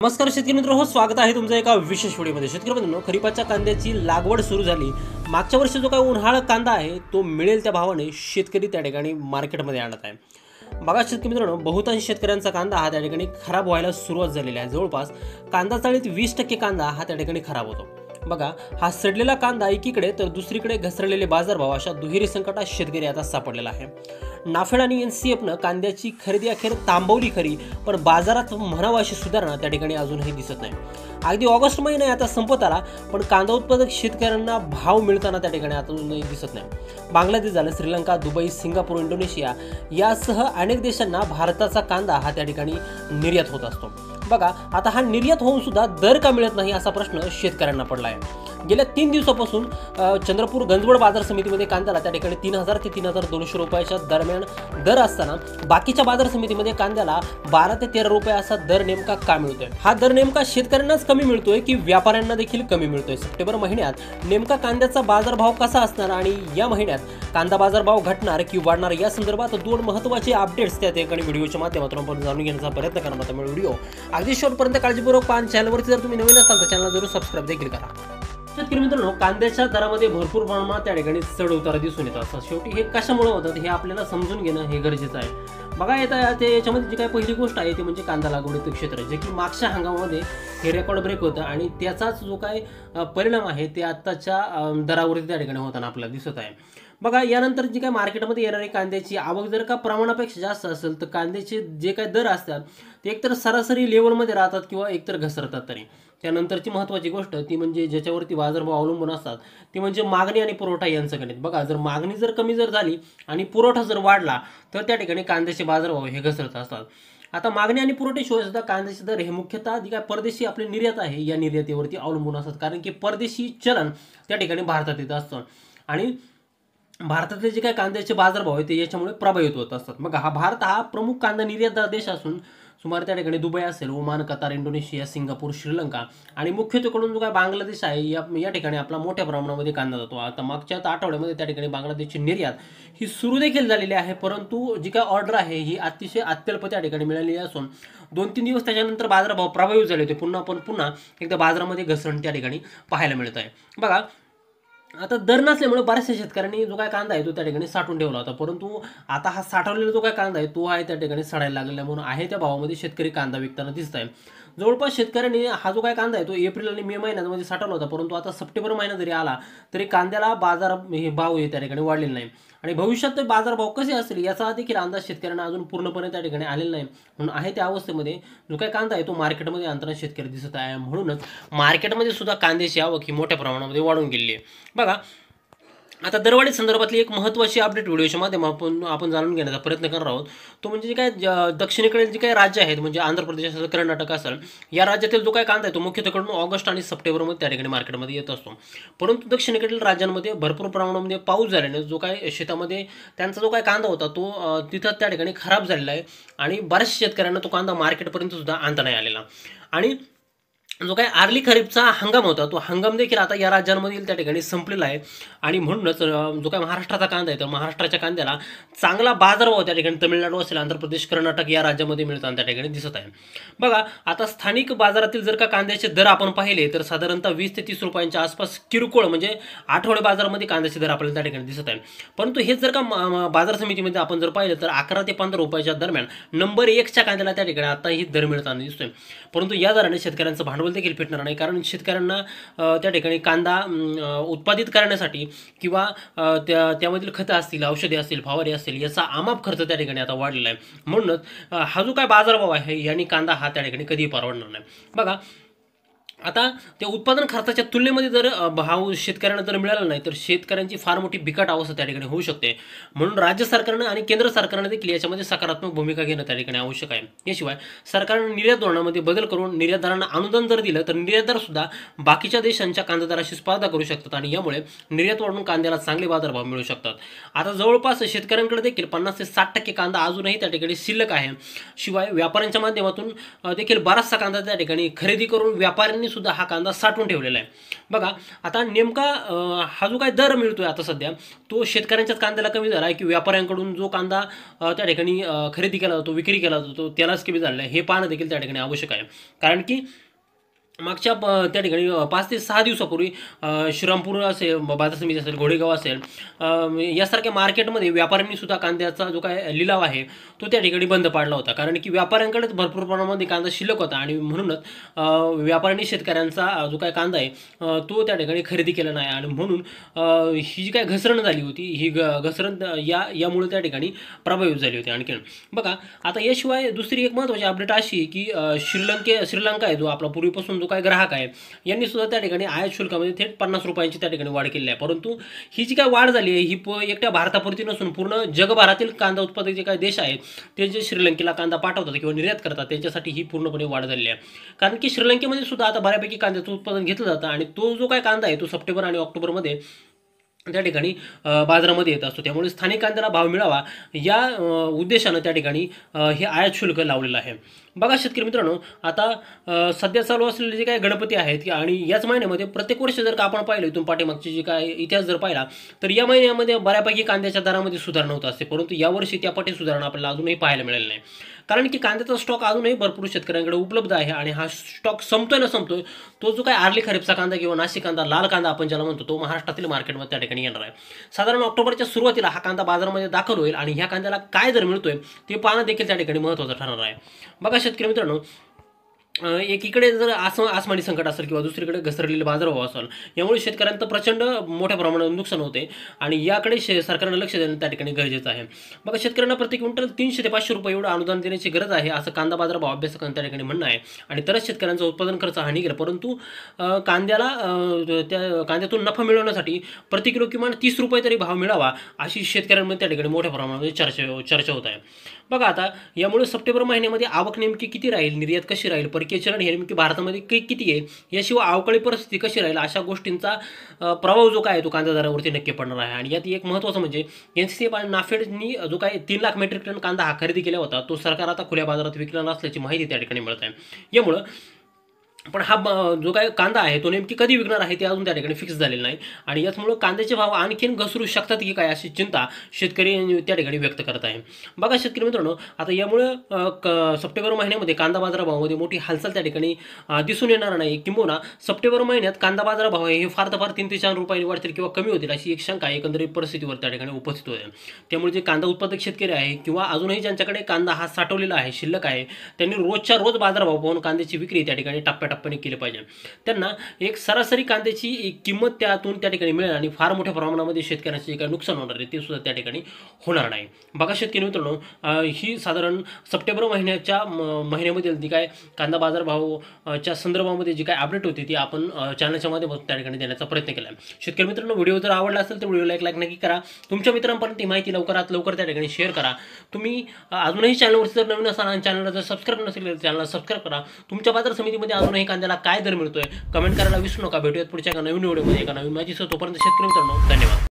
नमस्कार शेतकरी मित्रांनो, स्वागत आहे तुमचं एका विशेष व्हिडिओमध्ये। शेतकरी मित्रांनो, खरीपाच्या कांद्याची लागवड सुरू झाली। मागच्या वर्षी जो काही उन्हाळा कांदा आहे तो मिळेल त्या भावाने शेतकरी त्या ठिकाणी मार्केटमध्ये आणत आहे। बघा शेतकरी मित्रांनो, बहुतांश शेतकऱ्यांचा कांदा हा त्या ठिकाणी खराब व्हायला सुरुवात झालेली आहे। जवळपास कांदा चाळीत 20% कांदा हा त्या ठिकाणी खराब होतो। बघा, हा सडलेला कांदा एकीकडे तर दुसरीकडे घसरलेले बाजारभाव अशा दुहेरी संकटात शेतकरी आता सापडलेला आहे। नाफेड आणि एनसीएफनं कांद्याची खरेदी अखेर थांबवली खरी, पण बाजारात म्हणावा अशी सुधारणा त्या ठिकाणी अजूनही दिसत नाही। अगदी ऑगस्ट महिना आता संपत आला, पण कांदा उत्पादक शेतकऱ्यांना भाव मिळताना त्या ठिकाणी अजूनही दिसत नाही। बांगलादेश झालं, श्रीलंका, दुबई, सिंगापूर, इंडोनेशिया यासह अनेक देशांना भारताचा कांदा हा त्या ठिकाणी निर्यात होत असतो। बघा, आता हा निर्यात होऊन सुद्धा दर का मिळत नाही असा प्रश्न शेतकऱ्यांना पडला आहे। गेल्या 3 दिवसापासून चंद्रपूर गंजवड बाजार समितीमध्ये कांद्याला त्या ठिकाणी 3000 ते 3200 रुपयाच्या दरम्यान दर असताना बाकीच्या बाजार समितीमध्ये कांद्याला 12 ते 13 रुपये असा दर नेमका का मिळतोय? हा दर नेमका शेतकऱ्यांनाच कमी मिळतोय की व्यापाऱ्यांना देखील कमी मिळतोय? सप्टेंबर महिन्यात नेमका कांद्याचा बाजारभाव कसा असणार आणि या महिन्यात कांदा बाजारभाव घटणार की वाढणार या संदर्भात 2 महत्त्वाचे अपडेट्स त्या ठिकाणी व्हिडिओच्या माध्यमातून आपण जाणून घेण्याचा प्रयत्न करणार आहोत। त्यामुळे व्हिडिओ अगदी शेवटपर्यंत काळजीपूर्वक पहा। चॅनलवरती जर तुम्ही नवीन असाल तर चॅनलला जरूर सबस्क्राइब देखील करा। शेतकरी मित्रांनो, कांद्याच्या दरामध्ये भरपूर प्रमाणात त्या ठिकाणी चढ उतार दिसून येत असतात। शेवटी हे कशामुळे होतात हे आपल्याला समजून घेणं हे गरजेचं आहे। बघा, याच्यामध्ये जी काही पहिली गोष्ट आहे ती म्हणजे कांदा लागवडीचं क्षेत्र, जे की मागच्या हंगामामध्ये हे रेकॉर्ड ब्रेक होतं आणि त्याचाच जो काही परिणाम आहे ते आत्ताच्या दरावरती त्या ठिकाणी होताना आपल्याला दिसत आहे। बघा, यानंतर जी काही मार्केटमध्ये येणारी कांद्याची आवक जर का प्रमाणापेक्षा जास्त असेल तर कांद्याचे जे काही दर असतात ते एकतर सरासरी लेवलमध्ये राहतात किंवा एकतर घसरतात तरी। त्यानंतरची महत्त्वाची गोष्ट ती म्हणजे ज्याच्यावरती बाजारभाव अवलंबून असतात ती म्हणजे मागणी आणि पुरवठा यांचं गणित। बघा, जर मागणी जर कमी झाली आणि पुरवठा जर वाढला तर त्या ठिकाणी कांद्याचे बाजारभाव हे घसरत असतात। आता मागणी आणि पुरवठ्याशिवाय सुद्धा कांद्याचे दर हे मुख्यतः जी काय परदेशी आपली निर्यात आहे या निर्यातीवरती अवलंबून असतात, कारण की परदेशी चलन त्या ठिकाणी भारतात येत असतं आणि भारतातले जे काही कांद्याचे बाजारभाव आहे ते याच्यामुळे प्रभावित होत असतात। मग भारत हा प्रमुख कांदा निर्यातदार देश असून सुमारे त्या ठिकाणी दुबई असेल, Oman, Qatar, Indonesia, Singapore, Sri Lanka आणि मुख्यत्वेकडून जो काय बांगलादेश आहे या ठिकाणी आपला मोठ्या प्रमाणामध्ये कांदा जातो। आता मागच्या आठवड्यामध्ये त्या ठिकाणी बांगलादेशची निर्यात ही सुरू देखील झालेली आहे, परंतु जी काय ऑर्डर आहे ही अतिशय अत्यल्प त्या ठिकाणी मिळालेली असून 2-3 दिवस त्याच्यानंतर बाजारभाव प्रभावित झाले होते। पुन्हा एकदा बाजारामध्ये घसरण त्या ठिकाणी पाहायला मिळत आहे। बघा, आता दर नसल्यामुळे बऱ्याचशा शेतकऱ्यांनी जो काय कांदा आहे तो त्या ठिकाणी साठवून ठेवला होता, परंतु आता हा साठवलेला जो काय कांदा आहे तो आहे त्या ठिकाणी सडायला लागलेला म्हणून आहे त्या भावामध्ये शेतकरी कांदा विकताना दिसत आहे। जवळपास शेतकऱ्यांनी हा जो काय कांदा आहे तो एप्रिल आणि मे महिन्यामध्ये साठवला होता, परंतु आता सप्टेंबर महिना जरी आला तरी कांद्याला भाव हे त्या ठिकाणी वाढलेला नाही आणि भविष्यात बाजारभाव कसे असतील याचा देखील अंदाज शेतकऱ्यांना अजून पूर्णपणे त्या ठिकाणी आलेला नाही। म्हणून आहे त्या अवस्थेमध्ये जो काही कांदा आहे तो मार्केटमध्ये आणताना शेतकरी दिसत आहे। म्हणूनच मार्केटमध्ये सुद्धा कांद्याची आवक ही मोठ्या प्रमाणामध्ये वाढून गेली आहे। बघा, आता दरवाढी संदर्भातली एक महत्त्वाची अपडेट व्हिडिओच्या माध्यमातून आपण जाणून घेण्याचा प्रयत्न करणार आहोत। तो म्हणजे जे काय दक्षिणेकडील जे काही राज्य आहेत म्हणजे आंध्र प्रदेश असेल, कर्नाटक असेल, या राज्यातील जो काय कांदा आहे तो मुख्यत्वेकडून ऑगस्ट आणि सप्टेंबरमध्ये त्या ठिकाणी मार्केटमध्ये येत असतो, परंतु दक्षिणेकडील राज्यांमध्ये भरपूर प्रमाणामध्ये पाऊस झाल्याने जो काय शेतामध्ये त्यांचा जो काय कांदा होता तो तिथं त्या ठिकाणी खराब झालेला आहे आणि बऱ्याचशा शेतकऱ्यांना तो कांदा मार्केटपर्यंत सुद्धा आणता नाही आलेला आणि जो काय आर्ली खरीपचा हंगाम होता तो हंगाम देखील आता या राज्यांमधील त्या ठिकाणी संपलेला आहे आणि म्हणूनच जो काय महाराष्ट्राचा कांदा आहे तर महाराष्ट्राच्या कांद्याला चांगला बाजारभाव त्या ठिकाणी तामिळनाडू असेल, आंध्र प्रदेश, कर्नाटक या राज्यामध्ये मिळताना त्या ठिकाणी दिसत आहे। बघा, आता स्थानिक बाजारातील जर का कांद्याचे दर आपण पाहिले तर साधारणतः 20 ते 30 रुपयांच्या आसपास किरकोळ म्हणजे आठवडे बाजारामध्ये कांद्याचे दर आपल्याला त्या ठिकाणी दिसत आहे, परंतु हेच जर का बाजार समितीमध्ये आपण जर पाहिलं तर 11 ते 15 रुपयाच्या दरम्यान नंबर 1च्या कांद्याला त्या ठिकाणी आता ही दर मिळताना दिसतोय, परंतु या दराने शेतकऱ्यांचं भांडवल देखील फिटणार नाही, कारण शेतकऱ्यांना त्या ठिकाणी कांदा उत्पादित करण्यासाठी किंवा त्यामधील खतं असतील, औषधे असतील, फवारे असतील याचा अमाप खर्च त्या ठिकाणी आता वाढलेला आहे। म्हणूनच हा जो काय बाजारभाव आहे यांनी कांदा हा त्या ठिकाणी कधीही परवडणार नाही। बघा, आता त्या उत्पादन खर्चाच्या तुलनेमध्ये जर भाव शेतकऱ्यांना जर मिळाला नाही तर शेतकऱ्यांची फार मोठी बिकट अवस्था त्या ठिकाणी होऊ शकते। म्हणून राज्य सरकारनं आणि केंद्र सरकारनं देखील याच्यामध्ये सकारात्मक भूमिका घेणं त्या ठिकाणी आवश्यक आहे। याशिवाय सरकारनं निर्यात धोरणामध्ये बदल करून निर्यातदारांना अनुदान जर दिलं तर निर्यातदार सुद्धा बाकीच्या देशांच्या कांदादराशी स्पर्धा करू शकतात आणि यामुळे निर्यात वाढून कांद्याला चांगले बाजारभाव मिळू शकतात। आता जवळपास शेतकऱ्यांकडे देखील 50 ते 60% कांदा अजूनही त्या ठिकाणी शिल्लक आहे। शिवाय व्यापाऱ्यांच्या माध्यमातून देखील बराचसा कांदा त्या ठिकाणी खरेदी करून व्यापाऱ्यांनी व्यापाऱ्यांनी सुद्धा हा कांदा साठवून ठेवलेला आहे. बघा आता नेमका हा जो काय दर मिळतोय आता सध्या तो शेतकऱ्यांच्याच कांद्याला कमी झाला आहे की व्यापाऱ्यांकडून जो कांदा त्या ठिकाणी खरेदी केला जातो, विक्री केला जातो त्यालाच कमी झालेला आहे हे पाहणं देखील त्या ठिकाणी आवश्यक आहे. कारण की मागच्या त्या ठिकाणी 5 ते 6 दिवसापूर्वी श्रीरामपूर असेल, बाजार समिती असेल, घोडेगाव असेल यासारख्या मार्केटमध्ये व्यापाऱ्यांनी सुद्धा कांद्याचा जो काय लिलाव आहे तो त्या ठिकाणी बंद पाडला होता. कारण की व्यापाऱ्यांकडेच भरपूर प्रमाणामध्ये कांदा शिल्लक होता आणि म्हणूनच व्यापाऱ्यांनी शेतकऱ्यांचा जो काय कांदा आहे तो त्या ठिकाणी खरेदी केला नाही आणि म्हणून ही जी काय घसरण झाली होती ही घसरण यामुळे त्या ठिकाणी प्रभावित झाली होती. आणखीन बघा आता याशिवाय दुसरी एक महत्त्वाची अपडेट अशी की श्रीलंका आहे जो आपला पूर्वीपासून काय ग्राहक आहे यांनी सुद्धा त्या ठिकाणी आयात शुल्कामध्ये थेट 50 रुपयांची त्या ठिकाणी वाढ केली आहे. परंतु ही जी काय वाढ झाली आहे ही एकट्या भारतापुरती नसून पूर्ण जगभरातील कांदा उत्पादक जे काही देश आहेत ते जे श्रीलंकेला कांदा पाठवतात किंवा निर्यात करतात त्यांच्यासाठी ही पूर्णपणे वाढ झालेली आहे. कारण की श्रीलंकेमध्ये सुद्धा आता बऱ्यापैकी कांद्याचं उत्पादन घेतलं जातं आणि तो जो काय कांदा आहे तो सप्टेंबर आणि ऑक्टोबरमध्ये त्या ठिकाणी बाजारामध्ये येत असतो. त्यामुळे स्थानिक कांद्याला भाव मिळावा या उद्देशानं त्या ठिकाणी हे आयात शुल्क लावलेलं आहे. बघा शेतकरी मित्रांनो आता सध्या चालू असलेले जे काही गणपती आहेत आणि याच महिन्यामध्ये प्रत्येक वर्ष जर का आपण पाहिलं इथून पाठीमागची जी काय इतिहास जर पाहिला तर या महिन्यामध्ये बऱ्यापैकी कांद्याच्या दरामध्ये सुधारणा होत असते. परंतु यावर्षी त्यापटी सुधारणा आपल्याला अजूनही पाहायला मिळाली नाही. कारण की कांद्याचा स्टॉक अजूनही भरपूर शेतकऱ्यांकडे उपलब्ध आहे आणि हा स्टॉक संपतोय ना संपतोय तो जो काय आर्ली खरीपचा कांदा किंवा नाशिक कांदा, लाल कांदा आपण ज्याला म्हणतो तो महाराष्ट्रातील मार्केटमध्ये त्या ठिकाणी येणार आहे. साधारण ऑक्टोबरच्या सुरुवातीला हा कांदा बाजारामध्ये दाखल होईल आणि ह्या कांद्याला काय दर मिळतोय ते पाहणं देखील त्या ठिकाणी महत्त्वाचं ठरणार आहे. बघा शेतकरी मित्रांनो एकीकडे जर आसमानी संकट असेल किंवा दुसरीकडे घसरलेले बाजारभाव असेल यामुळे शेतकऱ्यांचं प्रचंड मोठ्या प्रमाणात नुकसान होते आणि याकडे सरकारनं लक्ष देणं त्या ठिकाणी गरजेचं आहे. बघा शेतकऱ्यांना प्रति क्विंटल 300 ते 500 रुपये एवढं अनुदान देण्याची गरज आहे असं कांदा बाजारभाव अभ्यासकांचं त्या ठिकाणी म्हणणं आहे आणि तरच शेतकऱ्यांचा उत्पादन खर्च हा निघेल. परंतु कांद्यातून नफा मिळवण्यासाठी प्रति किलो किमान 30 रुपये तरी भाव मिळावा अशी शेतकऱ्यांमध्ये त्या ठिकाणी मोठ्या प्रमाणामध्ये चर्चा होत आहे. बघा आता यामुळे सप्टेंबर महिन्यामध्ये आवक नेमकी किती राहील, निर्यात कशी राहील, परकीय चलन हे नेमकी भारतामध्ये किती आहे, याशिवाय अवकाळी परिस्थिती कशी राहील अशा गोष्टींचा प्रभाव जो काय आहे तो कांदा दरावरती नक्की पडणार आहे. आणि यात एक महत्त्वाचं म्हणजे NCCF आणि नाफेडनी जो काय 3 लाख मेट्रिक टन कांदा हा खरेदी केला होता तो सरकार आता खुल्या बाजारात विकला नसल्याची माहिती त्या ठिकाणी मिळत आहे. यामुळं पण हा जो काय कांदा आहे तो नेमकी कधी विकणार आहे ते अजून त्या ठिकाणी फिक्स झालेलं नाही आणि याचमुळं कांद्याचे भाव आणखीन घसरू शकतात की काय अशी चिंता शेतकरी त्या ठिकाणी व्यक्त करत आहे. बघा शेतकरी मित्रांनो आता यामुळं सप्टेंबर महिन्यामध्ये कांदा बाजारभावामध्ये मोठी हालचाल त्या ठिकाणी दिसून येणार नाही. किंबहुना सप्टेंबर महिन्यात कांदा बाजारभाव हे फार तर फार 3 ते 4 रुपयांनी वाढतील किंवा कमी होतील अशी एक शंका एकंदरीत परिस्थितीवर त्या ठिकाणी उपस्थित होते. त्यामुळे जे कांदा उत्पादक शेतकरी आहे किंवा अजूनही ज्यांच्याकडे कांदा हा साठवलेला आहे शिल्लक आहे त्यांनी रोजच्या रोज बाजारभाव पाहून कांद्याची विक्री त्या ठिकाणी टप्प्याटप्प्याने केले पाहिजे. त्यांना एक सरासरी कांद्याची किंमत त्यातून त्या ठिकाणी मिळेल आणि फार मोठ्या प्रमाणामध्ये शेतकऱ्यांचे जे काही नुकसान होणार आहे ते सुद्धा त्या ठिकाणी होणार नाही. बघा शेतकरी मित्रांनो ही साधारण सप्टेंबर महिन्यामध्ये जी काय कांदा बाजारभावाच्या संदर्भामध्ये जी काय अपडेट होती ती आपण चॅनलच्या माध्यमातून त्या ठिकाणी देण्याचा प्रयत्न केला आहे. शेतकरी मित्रांनो व्हिडिओ जर आवडला असेल तर व्हिडिओला एक लाईक नक्की करा. तुमच्या मित्रांपर्यंत ही माहिती लवकरात लवकर त्या ठिकाणी शेअर करा. तुम्ही अजूनही चॅनलवरती जर नवीन असाल आणि चॅनलला जर सबस्क्राईब नसेल तर चॅनलला सबस्क्राईब करा. तुमच्या बाजार समितीमध्ये अजूनही कांद्याला काय दर मिळतोय कमेंट करायला विसरू नका. भेटूयात पुढच्या एका नवीन व्हिडिओमध्ये एका नवीन माहितीसह. तोपर्यंत शेतकरी मित्रांनो धन्यवाद.